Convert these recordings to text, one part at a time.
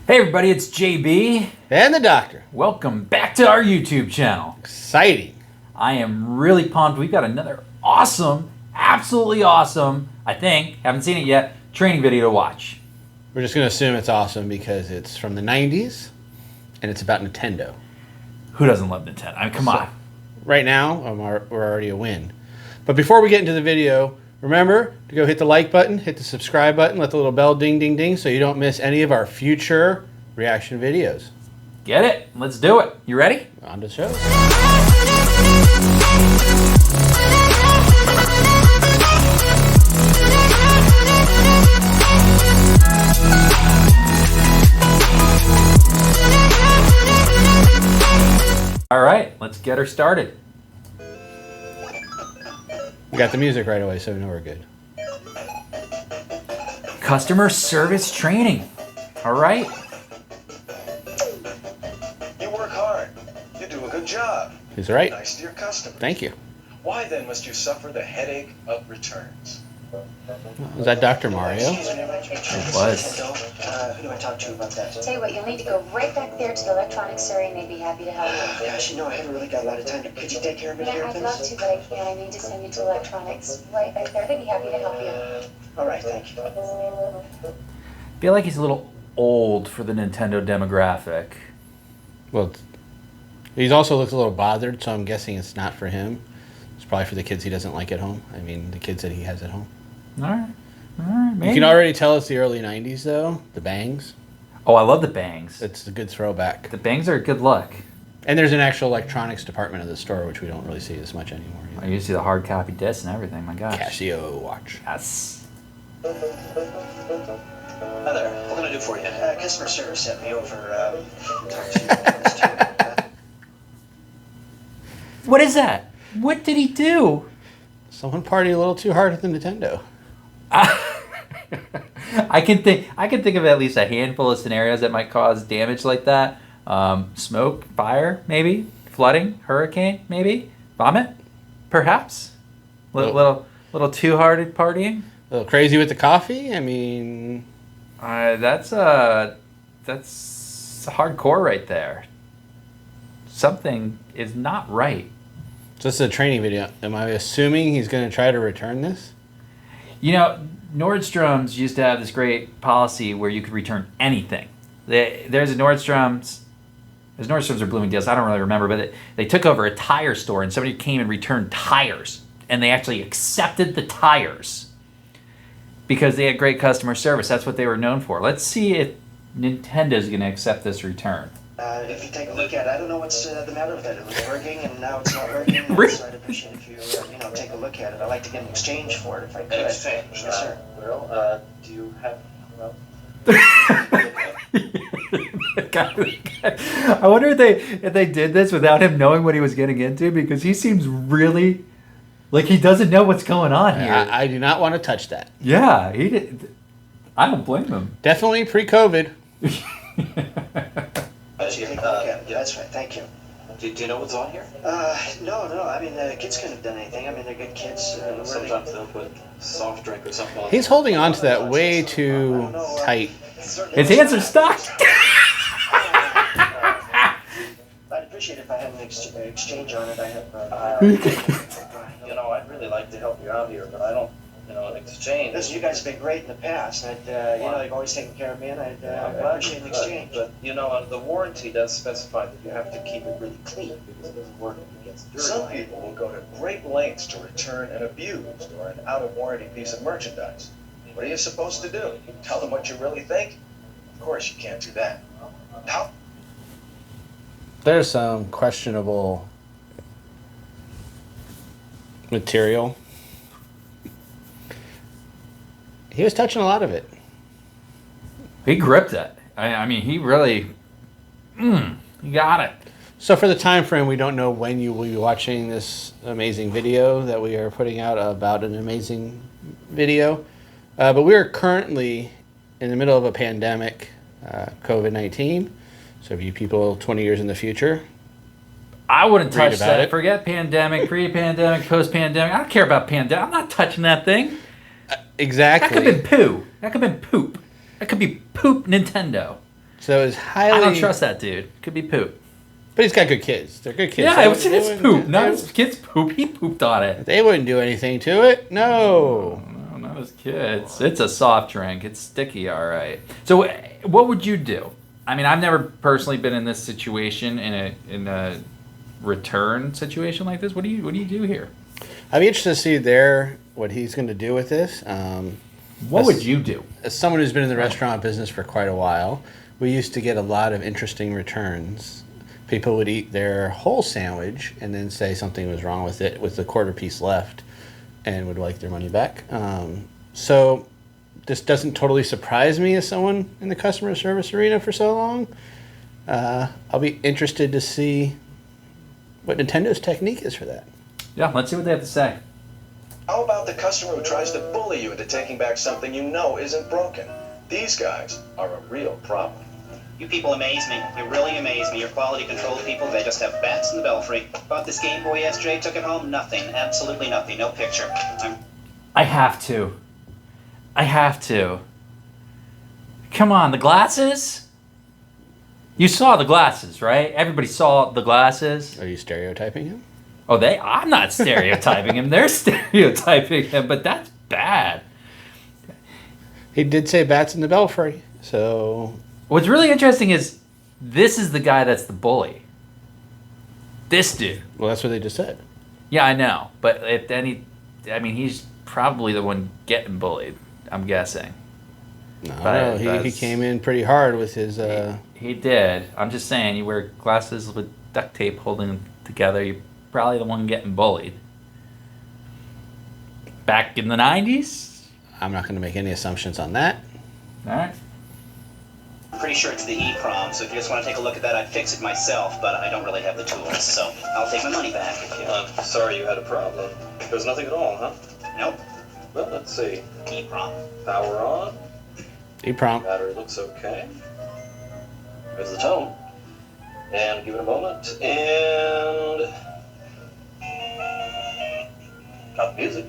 Hey everybody, it's JB. And the doctor. Welcome back to our YouTube channel. Exciting. I am really pumped. We've got another awesome, absolutely awesome, I think, haven't seen it yet, training video to watch. We're just going to assume it's awesome because it's from the 90s and it's about Nintendo. Who doesn't love Nintendo? I mean, come on. Right now, we're already a win. But before we get into the video, remember to go hit the like button, hit the subscribe button, let the little bell ding, ding, ding so you don't miss any of our future reaction videos. Get it? Let's do it. You ready? On to the show. All right, let's get her started. We got the music right away, so we know we're good. Customer service training. All right. You work hard. You do a good job. He's right. Nice to your customer. Thank you. Why then must you suffer the headache of returns? Was that Dr. Mario? It was. Who do I talk to about that? Tell you what, you'll need to go right back there to the electronics area and they'd be happy to help you. Gosh, you know, I haven't really got a lot of time. Could you take care of it here, Yeah, I'd love to, but I can't. I need to send you to electronics. Right back there. They'd be happy to help you. All right, thank you. I feel like he's a little old for the Nintendo demographic. Well, he also looks a little bothered, so I'm guessing it's not for him. It's probably for the kids he doesn't like at home. I mean, the kids that he has at home. All right. All right, maybe. You can already tell it's the early 90s, though. The bangs. Oh, I love the bangs. It's a good throwback. The bangs are good luck. And there's an actual electronics department of the store, which we don't really see as much anymore. I used to see the hard copy discs and everything. My gosh. Casio watch. Yes. Hi there. What can I do for you? Customer service sent me over. Talk to you. What is that? What did he do? Someone partied a little too hard at the Nintendo. I can think of at least a handful of scenarios that might cause damage like that. Smoke, fire, maybe flooding, hurricane, maybe vomit, perhaps. Little too hard at partying. A little crazy with the coffee. I mean, That's hardcore right there. Something is not right. so this is a training video. Am I assuming he's going to try to return this? You know, Nordstrom's used to have this great policy where you could return anything. There's Nordstrom's or Bloomingdale's, I don't really remember, but they took over a tire store and somebody came and returned tires. And they actually accepted the tires because they had great customer service. That's what they were known for. Let's see if Nintendo's going to accept this return. If you take a look at it, I don't know what's the matter with it. It was working and now it's not working. Really? So I'd appreciate if you, take a look at it. I'd like to get an exchange for it if I could. An exchange? Yes, sir. Well, do you have... Well, I wonder if they did this without him knowing what he was getting into, because he seems really like he doesn't know what's going on here. I do not want to touch that. Yeah, he did. I don't blame him. Definitely pre-COVID. Take a look at it. That's right. Thank you. do you know what's on here? No. I mean, the kids couldn't have done anything. I mean, they're good kids. Sometimes they'll put soft drink or something on He's holding on to that way too tight. His hands are stuck. I'd appreciate if I had an exchange on it. I have. I'd really like to help you out here, but I don't, an exchange. Listen, you guys have been great in the past. And you've always taken care of me, and I'd appreciate an exchange. But the warranty does specify that you have to keep it really clean because it doesn't work against dirt. Some people will go to great lengths to return an abused or an out-of-warranty piece of merchandise. What are you supposed to do? Tell them what you really think? Of course you can't do that. How? There's some questionable material. He was touching a lot of it. He gripped it. I mean, he really, he got it. So for the time frame, we don't know when you will be watching this amazing video that we are putting out about an amazing video. But we are currently in the middle of a pandemic, COVID-19. So if you people 20 years in the future, I wouldn't Read touch about that. it. Forget pandemic, pre-pandemic, post-pandemic. I don't care about pandemic. I'm not touching that thing. exactly. That could have been poo. That could have been poop. That could be poop Nintendo. So it's highly. I don't trust that dude. Could be poop. But he's got good kids. They're good kids. Yeah, it was They his wouldn't- poop. Not they- his kid's poop. He pooped on it. They wouldn't do anything to it. No. No, not his kids. It's a soft drink. It's sticky, all right. So, what would you do? I mean, I've never personally been in this situation in a return situation like this. What do you do here? I'd be interested to see what he's going to do with this. What would you do? As someone who's been in the restaurant business for quite a while, we used to get a lot of interesting returns. People would eat their whole sandwich and then say something was wrong with it with the quarter piece left and would like their money back. So this doesn't totally surprise me as someone in the customer service arena for so long. I'll be interested to see what Nintendo's technique is for that. Yeah, let's see what they have to say. How about the customer who tries to bully you into taking back something you know isn't broken? These guys are a real problem. You people amaze me. You really amaze me. Your quality control people, they just have bats in the belfry. Bought this Game Boy yesterday, took it home, nothing. Absolutely nothing. No picture. I have to. Come on, the glasses? You saw the glasses, right? Everybody saw the glasses. Are you stereotyping him? Oh, I'm not stereotyping him. They're stereotyping him, but that's bad. He did say bats in the belfry, so... What's really interesting is this is the guy that's the bully. This dude. Well, that's what they just said. Yeah, I know. But he's probably the one getting bullied, I'm guessing. No, he came in pretty hard with his... He did. I'm just saying, you wear glasses with duct tape holding them together, you're probably the one getting bullied. Back in the 90s? I'm not going to make any assumptions on that. All right. I'm pretty sure it's the EEPROM, so if you just want to take a look at that, I'd fix it myself, but I don't really have the tools, so I'll take my money back if you... I'm sorry you had a problem. There's nothing at all, huh? Nope. Well, let's see. EEPROM. Power on. EEPROM. Battery looks okay. There's the tone. And give it a moment, and... Got the music.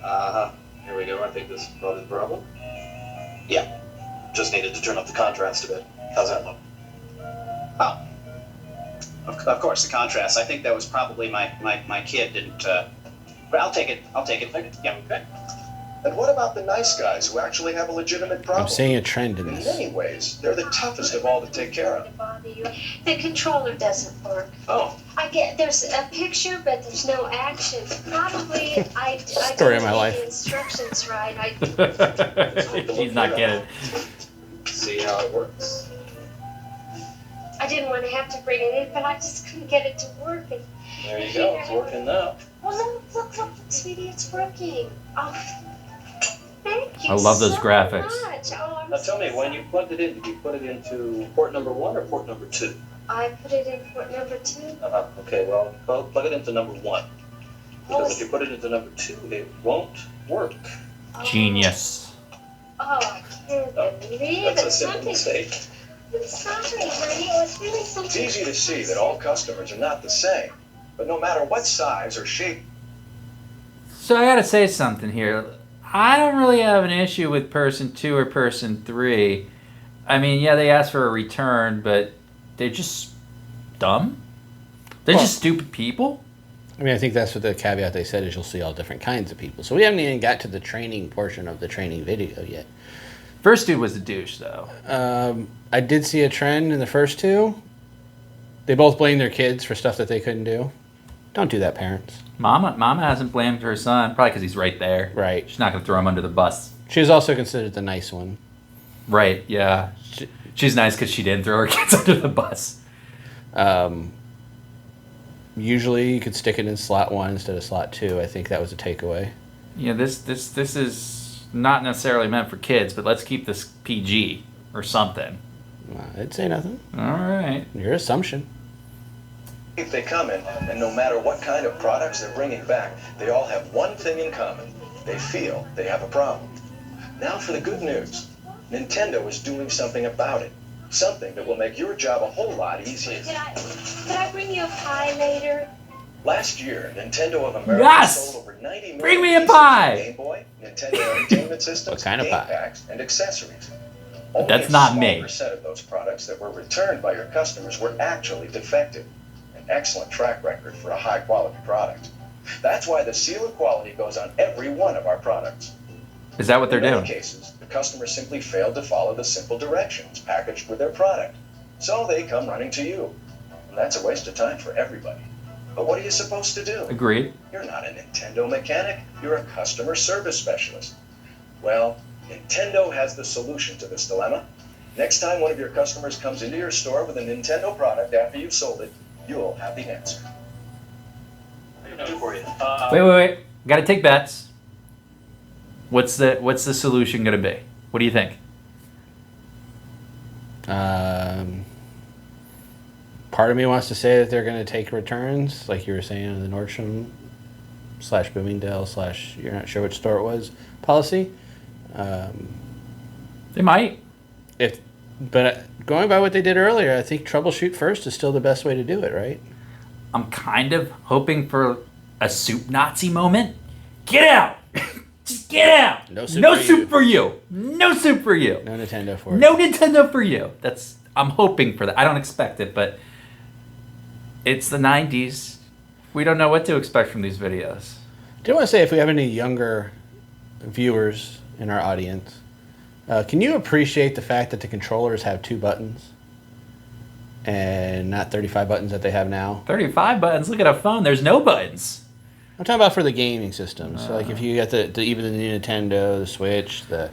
Uh-huh. Here we go. I think this is probably the problem. Yeah. Just needed to turn up the contrast a bit. How's that look? Oh. Of course, the contrast. I think that was probably my kid didn't... But I'll take it. Yeah. Okay. And what about the nice guys who actually have a legitimate problem? I'm seeing a trend in In this. many ways, they're the toughest of all to take care of. The controller doesn't work. Oh, There's a picture, but there's no action. Probably I Story of my didn't read life. the instructions right. He's not getting it. See how it works. I didn't want to have to bring it in, but I just couldn't get it to work. And There you go. It's working now. well, look, sweetie, it's working. Oh, thank you. I love those so graphics. Much. Oh, I'm Now tell me, so when you plugged it in, did you put it into port number 1 or port number 2? I put it in port number 2. Okay, well, plug it into number 1. Because if you put it into number 2, it won't work. Genius. Oh, I can't believe That's it. a simple mistake. I'm sorry, honey. It was really something. it's easy to see that all customers are not the same. But no matter what size or shape, So I gotta say something here. I don't really have an issue with person 2 or person 3. I mean, yeah, they asked for a return, but they're just dumb. They're just stupid people. I mean, I think that's what the caveat they said is you'll see all different kinds of people. So we haven't even got to the training portion of the training video yet. First dude was a douche, though. I did see a trend in the first two. They both blamed their kids for stuff that they couldn't do. Don't do that, parents. Mama hasn't blamed her son, probably because he's right there. Right. She's not gonna throw him under the bus. She was also considered the nice one. Right. Yeah. She's nice because she didn't throw her kids under the bus. Usually you could stick it in slot 1 instead of slot 2. I think that was a takeaway. Yeah. This is not necessarily meant for kids, but let's keep this PG or something. I'd say nothing. All right. Your assumption. if they come in, and no matter what kind of products they're bringing back, they all have one thing in common. They feel they have a problem. Now for the good news. Nintendo is doing something about it. Something that will make your job a whole lot easier. Could I bring you a pie later? Last year, Nintendo of America Yes! sold over 90 million Bring me a pieces of pie! Game Boy, Nintendo Entertainment Systems, What kind of game pie? packs, and accessories. Only That's a not small me. percent of those products that were returned by your customers were actually defective. An excellent track record for a high-quality product. That's why the seal of quality goes on every one of our products. Is that what they're In many doing? cases, the customer simply failed to follow the simple directions packaged with their product. So they come running to you. And that's a waste of time for everybody. But what are you supposed to do? Agreed. You're not a Nintendo mechanic. You're a customer service specialist. Well, Nintendo has the solution to this dilemma. Next time one of your customers comes into your store with a Nintendo product after you've sold it, you'll have the answer. For you. Wait. Got to take bets. What's the solution going to be? What do you think? Part of me wants to say that they're going to take returns, like you were saying in the Nordstrom / Bloomingdale / you're not sure which store it was policy. They might. But going by what they did earlier, I think troubleshoot first is still the best way to do it, right? I'm kind of hoping for a soup Nazi moment. Get out! Just get out! No soup for you. No soup for you. No Nintendo for it. No Nintendo for you. I'm hoping for that. I don't expect it, but it's the 90s. We don't know what to expect from these videos. I do want to say, if we have any younger viewers in our audience, can you appreciate the fact that the controllers have 2 buttons and not 35 buttons that they have now? 35 buttons. Look at a phone. There's no buttons. I'm talking about for the gaming systems. So like if you got even the new Nintendo, the Switch, the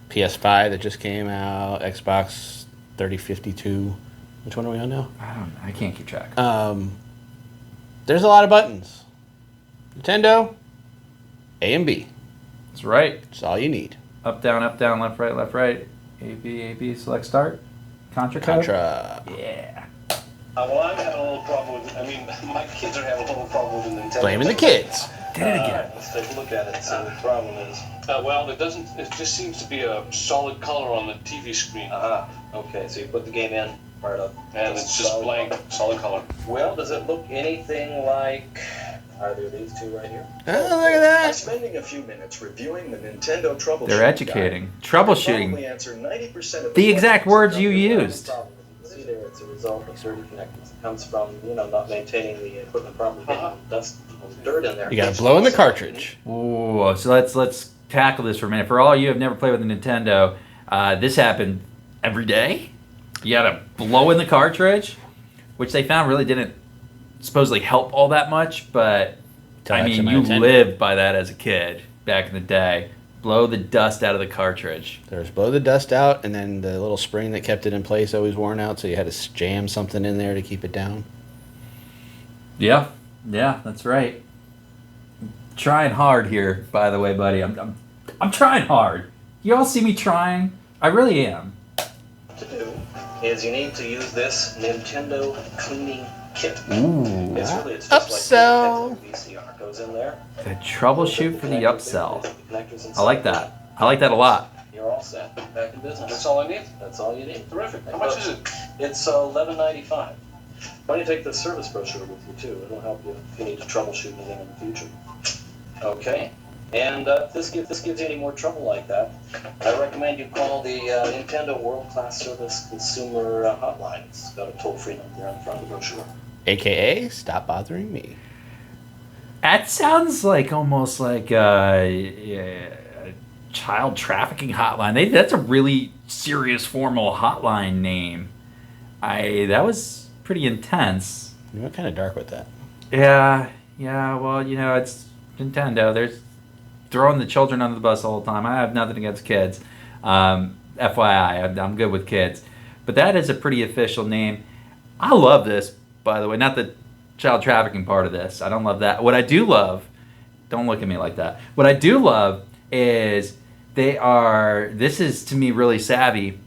PS5 that just came out, Xbox 3052. Which one are we on now? I can't keep track. There's a lot of buttons. Nintendo, A and B. That's right. That's all you need. Up, down, left, right. A, B, select start. Contra code? Contra. Yeah. Well, I'm having a little problem with, my kids are having a little problem with the Nintendo. Blaming the kids. Did it again. Let's take a look at it and see what the problem is. Well, it just seems to be a solid color on the TV screen. Okay, so you put the game in, fire it up. And it's just blank, solid color. Well, does it look anything like either of these two right here? Oh, look at By that. spending a few minutes reviewing the Nintendo troubleshooting They're educating. guide, you can probably Troubleshooting. answer 90% of The exact questions words about you your used. Problem. See there, it's a result of dirty connectors. It comes from, not maintaining the equipment properly, getting dust and dirt in there. You gotta blow in the cartridge. Ooh, so let's tackle this for a minute. For all you who have never played with a Nintendo, this happened every day. You gotta blow in the cartridge, which they found really didn't supposedly help all that much, but you lived by that as a kid back in the day. Blow the dust out of the cartridge. There's blow the dust out, and then the little spring that kept it in place always worn out, so you had to jam something in there to keep it down. Yeah, that's right. Trying hard here, by the way, buddy. I'm trying hard. You all see me trying? I really am. To do is you need to use this Nintendo cleaning kit. Ooh. It's just Upsell. like the VCR goes in there. The troubleshoot for the upsell. Connectors inside. I like that. I like that a lot. You're all set. Back in business. That's all I need? That's all you need. Terrific. How much is it? It's $11.95. Why don't you take the service brochure with you too? It'll help you if you need to troubleshoot anything in the future. Okay. And if this gives you any more trouble like that, I recommend you call the Nintendo World Class Service Consumer Hotline. It's got a toll-free number there on the front of the brochure. AKA, stop bothering me. That sounds like almost like a child trafficking hotline. That's a really serious formal hotline name. That was pretty intense. You went kind of dark with that. Yeah. Well, it's Nintendo. There's throwing the children under the bus the whole time. I have nothing against kids. FYI, I'm good with kids. But that is a pretty official name. I love this, by the way. Not the child trafficking part of this. I don't love that. What I do love, don't look at me like that. What I do love is this is to me really savvy.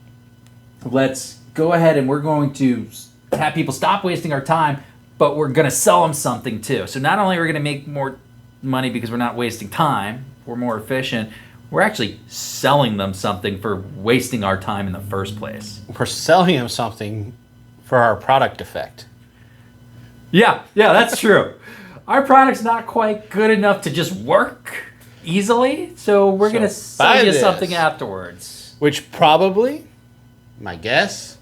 Let's go ahead and we're going to have people stop wasting our time, but we're going to sell them something too. So not only are we going to make more money because we're not wasting time, we're more efficient, we're actually selling them something for wasting our time in the first place. We're selling them something for our product defect. Yeah, that's true. Our product's not quite good enough to just work easily, so we're going to sell you something afterwards. Which probably my guess,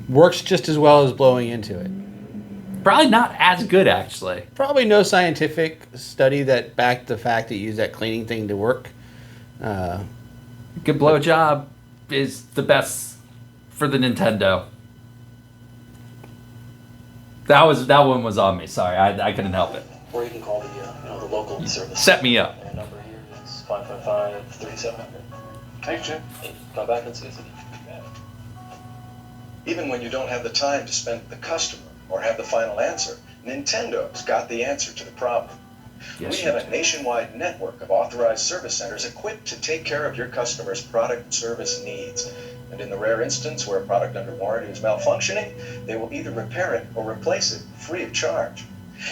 works just as well as blowing into it. Probably not as good, actually. Probably no scientific study that backed the fact that you use that cleaning thing to work. Good blowjob is the best for the Nintendo. That one was on me. Sorry, I couldn't help it. Or you can call the local service. Set me up. Their number here is 555-3700. Thanks, Jim. Come back and see us. Even when you don't have the time to spend with the customer or have the final answer, Nintendo's got the answer to the problem. Yes, We have a nationwide network of authorized service centers equipped to take care of your customers' product and service needs. And in the rare instance where a product under warranty is malfunctioning, they will either repair it or replace it free of charge.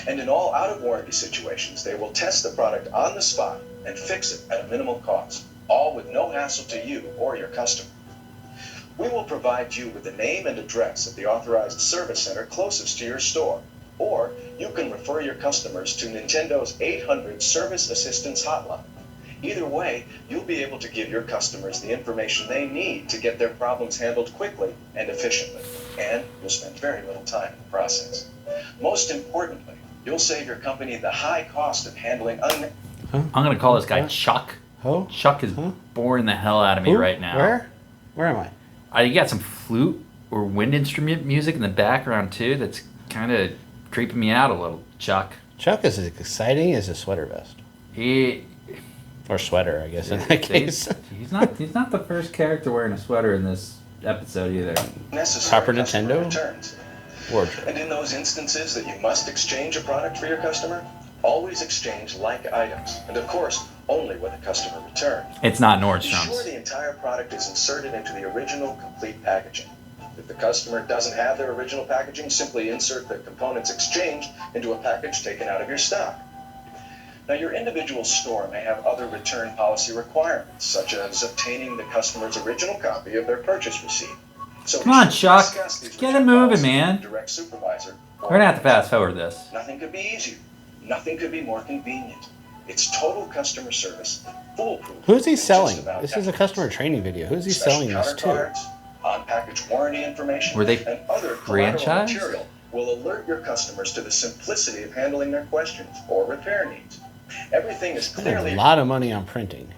And in all out-of-warranty situations, they will test the product on the spot and fix it at a minimal cost, all with no hassle to you or your customer. We will provide you with the name and address of the authorized service center closest to your store, or you can refer your customers to Nintendo's 800 Service Assistance Hotline. Either way, you'll be able to give your customers the information they need to get their problems handled quickly and efficiently, and you'll spend very little time in the process. Most importantly, you'll save your company the high cost of handling I'm going to call this guy Chuck. Who? Chuck is boring the hell out of me Who? right now. Where am I? You got some flute or wind instrument music in the background, too. That's kind of creeping me out a little, Chuck. Chuck is as exciting as a sweater vest. Or sweater, I guess, in that case. He's not the first character wearing a sweater in this episode either. necessary Proper customer Nintendo? returns. Wardrobe. And in those instances that you must exchange a product for your customer, always exchange like items, and of course, only when the customer returns. It's not Be sure Nordstrom's. the entire product is inserted into the original complete packaging. If the customer doesn't have their original packaging, simply insert the components exchanged into a package taken out of your stock. Now, your individual store may have other return policy requirements, such as obtaining the customer's original copy of their purchase receipt. So Come on, be sure to Chuck. discuss these Get return it moving, policies man. with your direct supervisor. We're going to have to fast forward this. Nothing could be easier. Nothing could be more convenient. It's total customer service, foolproof. Who's he and selling? just about This is a effortless. customer training video. Who's he Special selling this counter to? cards, on-package warranty information, Were they and other collateral franchised? material will alert your customers to the simplicity of handling their questions or repair needs. Everything is Spend clearly a lot of money on printing.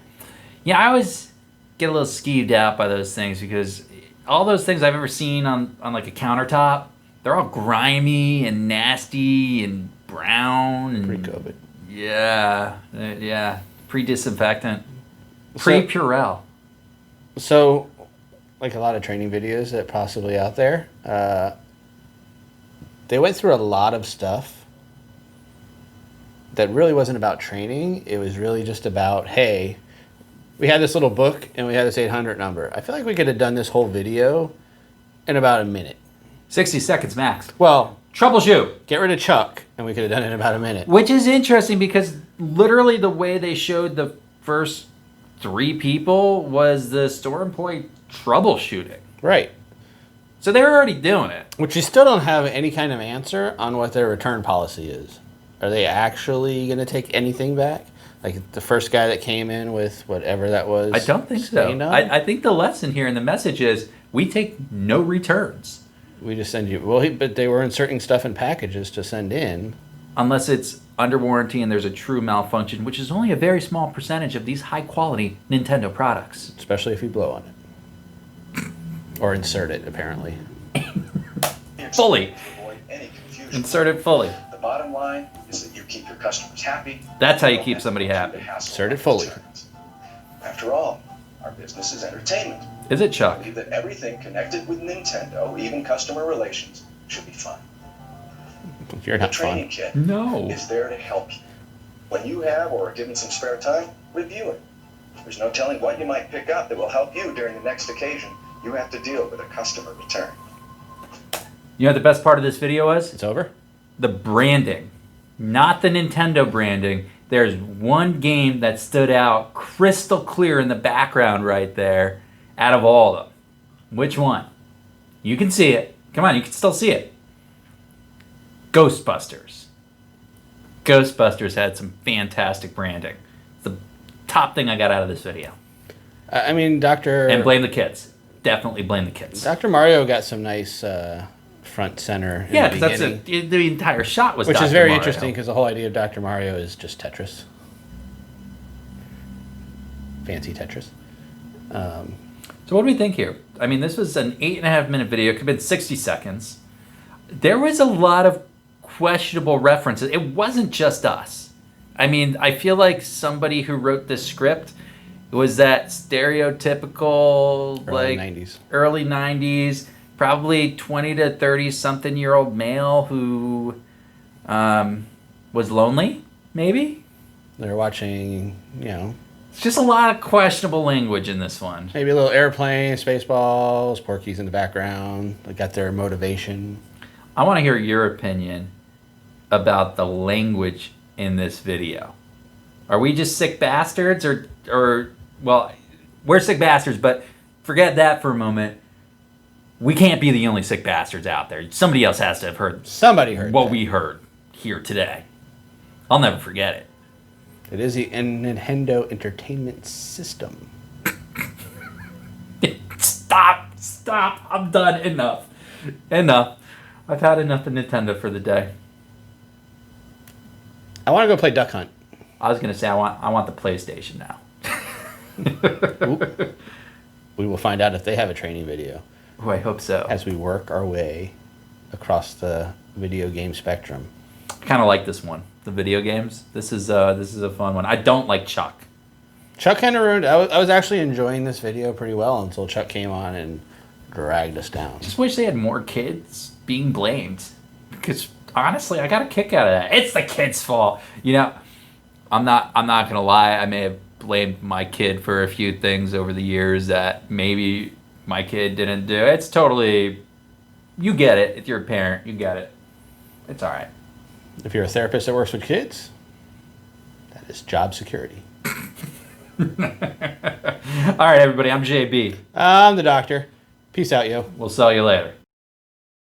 Yeah, I always get a little skeeved out by those things because all those things I've ever seen on like a countertop, they're all grimy and nasty and brown and Pre-COVID. yeah, pre-disinfectant, pre-Purell. So, like a lot of training videos that possibly out there, they went through a lot of stuff that really wasn't about training. It was really just about, hey, we had this little book and we had this 800 number. I feel like we could have done this whole video in about a minute. 60 seconds max. Well, Troubleshoot. get rid of Chuck and we could have done it in about a minute. Which is interesting because literally the way they showed the first 3 people was the store employee troubleshooting. Right. So they were already doing it. Which you still don't have any kind of answer on what their return policy is. Are they actually going to take anything back? Like the first guy that came in with whatever that was? I don't think so. stained on? I think the lesson here and the message is we take no returns. We just send you. Well, but they were inserting stuff in packages to send in. Unless it's under warranty and there's a true malfunction, which is only a very small percentage of these high-quality Nintendo products. Especially if you blow on it. Or insert it, apparently. Fully. to avoid any confusion. Insert it fully. The bottom line is that you keep your customers happy. That's how you don't keep have somebody to go happy. through the hassle Insert it of fully. returns. After all, our business is entertainment. Is it, I Chuck? believe that everything connected with Nintendo, even customer relations, should be fun. You're The not training fun. kit No. is there to help you. When you have or are given some spare time, review it. There's no telling what you might pick up that will help you during the next occasion you have to deal with a customer return. You know what the best part of this video was? It's over? The branding. Not the Nintendo branding. There's one game that stood out crystal clear in the background right there out of all of them. Which one? You can see it. Come on, you can still see it. Ghostbusters. Ghostbusters had some fantastic branding. It's the top thing I got out of this video. I mean, Dr. And blame the kids. definitely blame the kids. Dr. Mario got some nice front center. Yeah, because the entire shot was which Dr. is very Mario. interesting because the whole idea of Dr. Mario is just Tetris. Fancy Tetris. So what do we think here? I mean, this was an 8.5-minute video. It could have been 60 seconds. There was a lot of questionable references. It wasn't just us. I mean, I feel like somebody who wrote this script was that stereotypical early 90s, probably 20 to 30 something year old male who was lonely, maybe. They're watching, It's just a lot of questionable language in this one. maybe a little airplane, Spaceballs, Porky's in the background. They got their motivation. I want to hear your opinion about the language in this video. Are we just sick bastards or well, we're sick bastards, but forget that for a moment. We can't be the only sick bastards out there. Somebody else has to have heard what we heard here today. I'll never forget it. It is the Nintendo Entertainment System. Stop. I'm done. Enough. I've had enough of Nintendo for the day. I want to go play Duck Hunt. I was going to say I want the PlayStation now. We will find out if they have a training video. Oh, I hope so. As we work our way across the video game spectrum. I kind of like this one, the video games. This is a fun one. I don't like Chuck. Chuck kind of ruined. I was actually enjoying this video pretty well until Chuck came on and dragged us down. Just wish they had more kids being blamed, because honestly, I got a kick out of that. It's the kid's fault. I'm not gonna lie. I may have blamed my kid for a few things over the years that maybe my kid didn't do. It's totally, you get it. If you're a parent, you get it. It's all right. If you're a therapist that works with kids, that is job security. All right, everybody. I'm JB. I'm the doctor. Peace out, yo. We'll sell you later.